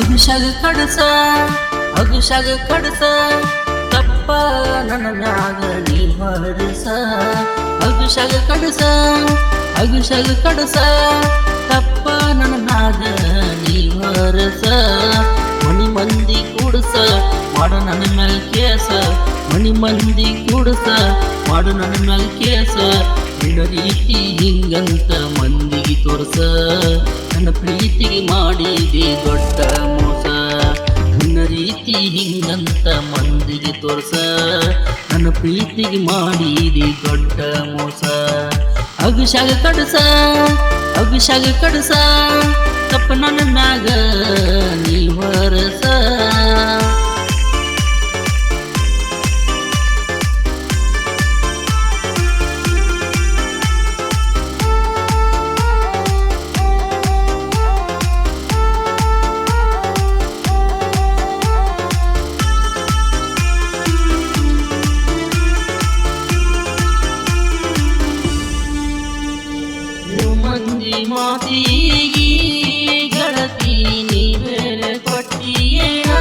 ಅಭಿಷೇಕ ಕಡಸ ಅಭಿಷೇಕ ಕಡಸ ತಪ್ಪ ನನ್ನ ಮ್ಯಾಗ ನೀ ಹೊರಸ ಅಭಿಷೇಕ ಕಡಸ ಅಭಿಷೇಕ ಕಡಸ ತಪ್ಪ ನನ್ನ ಮ್ಯಾಗ ನೀ ಹೊರಸ ಮನಿ ಮಂದಿ ಕೂಡಸ ಮಾಡು ನನ್ನ ಮ್ಯಾಲ ಕೇಸ ಮನಿ ಮಂದಿ ಕೂಡಸ ಮಾಡು ನನ್ನ ಮ್ಯಾಲ ಕೇಸ ನಿನ್ನ ರೀತಿ ಹಿಂಗಂತ ಮಂದಿಗೆ ತೋರ್ಸ ನನ್ನ ಪ್ರೀತಿಗೆ ಮಾಡಿದೆ ದೊಡ್ಡ ಮೋಸ ನಿನ್ನ ರೀತಿ ಹಿಂಗಂತ ಮಂದಿಗೆ ತೋರ್ಸ ನನ್ನ ಪ್ರೀತಿಗೆ ಮಾಡಿದೆ ದೊಡ್ಡ ಮೋಸ ಅಭಿಷೇಕ ಕಡಸ ಅಭಿಷೇಕ ಕಡಸ ತಪ್ಪ ನನ್ನ ಮ್ಯಾಗ ನೀ ಹೊರಸ ಮಂದಿ ಮಾತಿಗಿ ಗಳತಿ ನೀ ಬೇರೆ ಕೊಟ್ಟಿಯೇನ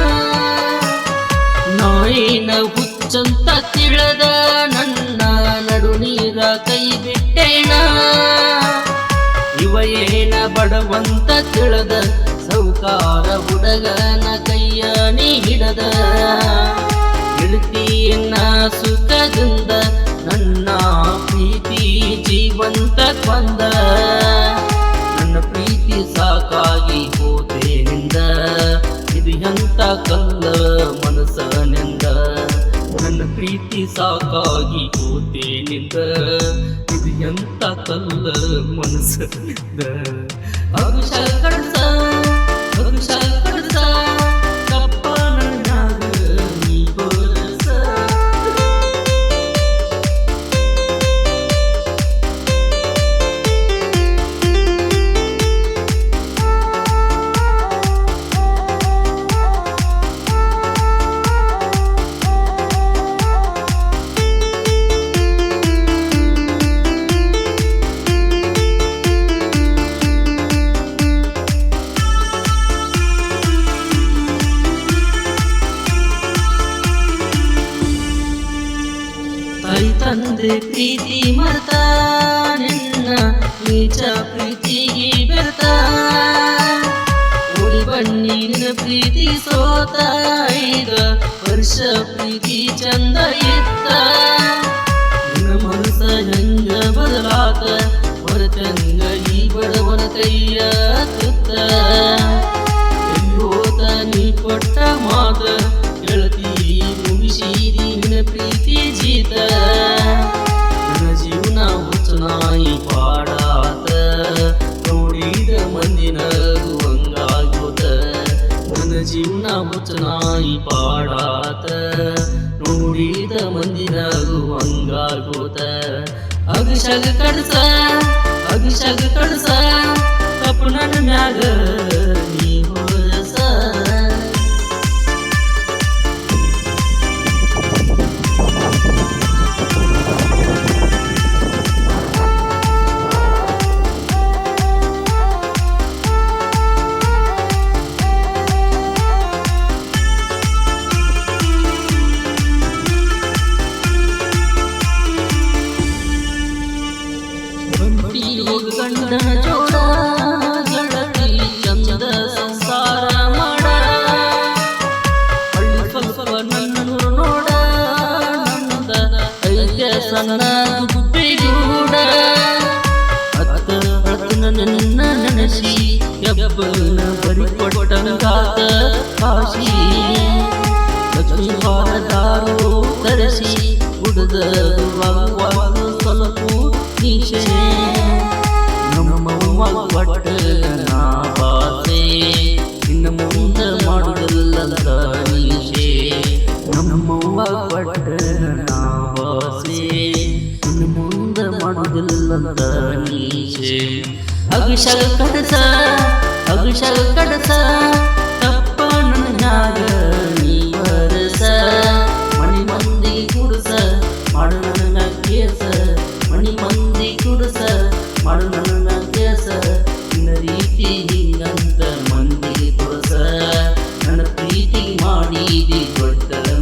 ನಾಯಿನ ಹುಚ್ಚಂತ ತಿಳಿದ ನನ್ನ ನಡು ನೀರ ಕೈ ಬಿಟ್ಟೇಣ ಇವ ಏನ ಬಡವಂತ ತಿಳಿದ ಸೌಕಾರ ಹುಡುಗನ ಕೈಯ ನೀ ಹಿಡದ ಗೆಳತಿಯನ್ನ ಸುಖದಿಂದ ನನ್ನ ಪ್ರೀತಿ ಜೀವಂತ ಕೊಂದ ನನ್ನ ಪ್ರೀತಿ ಸಾಕಾಗಿ ಹೋದೇನಿಂದ ಇದು ಎಂತ ಕಲ್ಲ ಮನಸ್ಸನಿಂದ ನನ್ನ ಪ್ರೀತಿ ಸಾಕಾಗಿ ಹೋದೇನಿಂದ ಇದು ಎಂತ ಕಲ್ಲ ಮನಸ್ಸನಿಂದ ಅಭಿಷೇಕ ಕಡಸ ಅಭಿಷೇಕ ಕಡಸ ತಪ್ಪ ನನ್ನಾಗ ನೀ ಹೊರಸ ತಂದೆ ಪ್ರೀತಿ ಮರ್ತ ನಿನ್ನ ನೀಚ ಪ್ರೀತಿಗೆ ಬೆರ್ತ ಓಡಿ ಬನ್ನಿ ನಿನ್ನ ಪ್ರೀತಿ ಸೋತ 5 ವರ್ಷ ಪ್ರೀತಿ ಚಂದ ಇತ್ತ ನಿನ್ನ ಮನಸ ಹೆಂಗ ಬದಲಾತ ಹೊರತಂಗ ಈ ಬಡವನ ಕೈಯ ತುತ್ತ ಹೋತ ನೀ ಕೊಟ್ಟ ಮಾತ ಗೆಳತಿ ಮುಗಿಸಿದಿ ನಿನ್ನ ಪ್ರೀತಿ ಜೀತ ನನ್ನ ಜೀವನ ಹುಚ್ಚನಾಯಿ ಪಾಡಾತ ನೋಡಿದ ಮಂದಿನ ಹಂಗಾಗೋತ ನನ್ನ ಜೀವನ ಹುಚ್ಚನಾಯಿ ಪಾಡಾತ ನೋಡಿದ ಮಂದಿನ ಹಂಗಾಗೋತ ಅಭಿಷೇಕ ಕಡಸ ಅಭಿಷೇಕ ಕಡಸ ತಪ್ಪು ನನ್ನ ಮ್ಯಾಗ ನೀ ಹೊರಸ ಗಂಡನ ಜೋಡ ಗಳತಿ ಚಂದ ಸಂಸಾರ ಮಾಡ ಹಳ್ಳಿ ಸ್ವಲ್ಪ ನನ್ನನ್ನು ನೋಡ ನಂದ ಐದ್ಯ ಸಣ್ಣ ಗುಬ್ಬಿಗೂಡ ಹತ್ತ ನನ್ನ ನೆನಸಿ ಯಬ್ಬನ ಬರಿ ಕೊಟ್ಟಂಗಾತ ಕಾಶಿ ಲಕ್ಷ್ಮೀ ಬಾರದಾರು ತರಿಸಿ ಹುಡುಗ ವಾಗವಾದು ಸ್ವಲ್ಪ ನೀಶೆ ನಮ್ಮವ್ವ ಕೊಟ್ಟ ನಾ ಬಾಸೆ ಇನ್ನು ಮುಂದೆ ಮಾಡುವುದಿಲ್ಲಂತ ನೀಶೆ ನಮ್ಮವ್ವ ಕೊಟ್ಟ ನಾ ಬಾಸೆ ಇನ್ನು ಮುಂದೆ ಮಾಡುವುದಿಲ್ಲಂತ ನೀಶೆ ಅಭಿಷೇಕ ಕಡಸ ಅಭಿಷೇಕ ಕಡಸ ತಪ್ಪ ನನ್ನಾಗ ನೀ ಹೊರಸ ಮನಿ ಮಂದಿ ಕುಡಸ ಮಾಡು ನನ್ನ ಕೇಸ ಮನಿ ಮಂದಿ ಕುಡಸ ಮಾಡು ನನ್ನ ಕೇಸ ನಿನ್ನ ರೀತಿ ಹಿಂಗಂತ ಮಂದಿ ತೋರ್ಸ ಕೊಟ್ಟ